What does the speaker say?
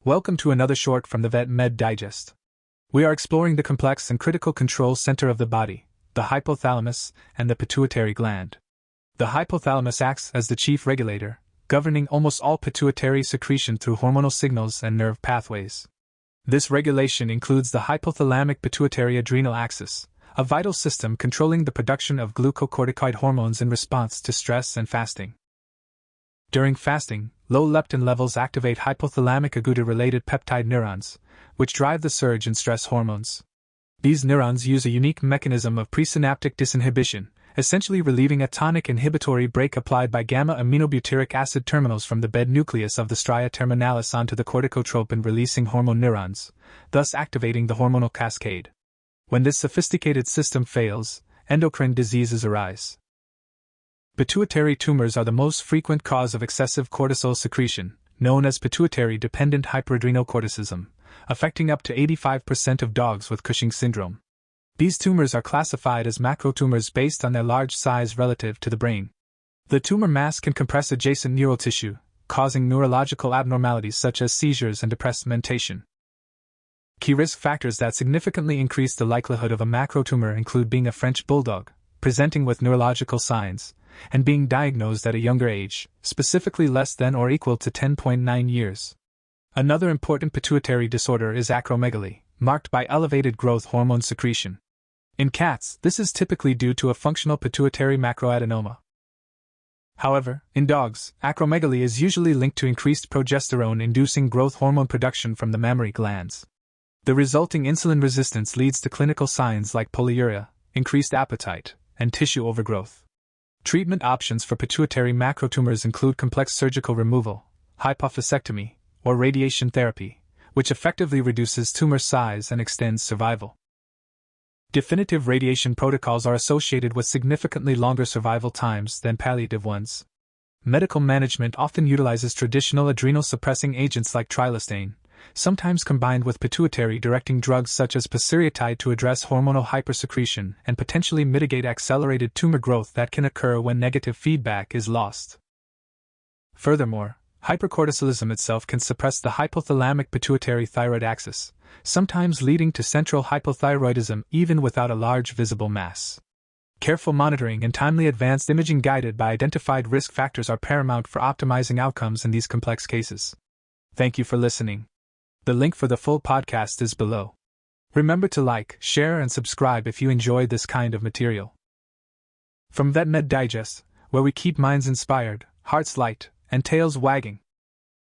Welcome to another short from the Vet Med Digest. We are exploring the complex and critical control center of the body, the hypothalamus and the pituitary gland. The hypothalamus acts as the chief regulator, governing almost all pituitary secretion through hormonal signals and nerve pathways. This regulation includes the hypothalamic pituitary adrenal axis, a vital system controlling the production of glucocorticoid hormones in response to stress and fasting. During fasting, low leptin levels activate hypothalamic agouti-related peptide neurons, which drive the surge in stress hormones. These neurons use a unique mechanism of presynaptic disinhibition, essentially relieving a tonic inhibitory brake applied by gamma-aminobutyric acid terminals from the bed nucleus of the stria terminalis onto the corticotropin-releasing hormone neurons, thus activating the hormonal cascade. When this sophisticated system fails, endocrine diseases arise. Pituitary tumors are the most frequent cause of excessive cortisol secretion, known as pituitary-dependent hyperadrenocorticism, affecting up to 85% of dogs with Cushing syndrome. These tumors are classified as macrotumors based on their large size relative to the brain. The tumor mass can compress adjacent neural tissue, causing neurological abnormalities such as seizures and depressed mentation. Key risk factors that significantly increase the likelihood of a macrotumor include being a French bulldog, presenting with neurological signs, and being diagnosed at a younger age, specifically less than or equal to 10.9 years. Another important pituitary disorder is acromegaly, marked by elevated growth hormone secretion. In cats, this is typically due to a functional pituitary macroadenoma. However, in dogs, acromegaly is usually linked to increased progesterone-inducing growth hormone production from the mammary glands. The resulting insulin resistance leads to clinical signs like polyuria, increased appetite, and tissue overgrowth. Treatment options for pituitary macrotumors include complex surgical removal, hypophysectomy, or radiation therapy, which effectively reduces tumor size and extends survival. Definitive radiation protocols are associated with significantly longer survival times than palliative ones. Medical management often utilizes traditional adrenal-suppressing agents like trilostane, sometimes combined with pituitary-directing drugs such as pasireotide to address hormonal hypersecretion and potentially mitigate accelerated tumor growth that can occur when negative feedback is lost. Furthermore, hypercortisolism itself can suppress the hypothalamic pituitary thyroid axis, sometimes leading to central hypothyroidism even without a large visible mass. Careful monitoring and timely advanced imaging guided by identified risk factors are paramount for optimizing outcomes in these complex cases. Thank you for listening. The link for the full podcast is below. Remember to like, share, and subscribe if you enjoy this kind of material. From Vet Med Digest, where we keep minds inspired, hearts light, and tails wagging.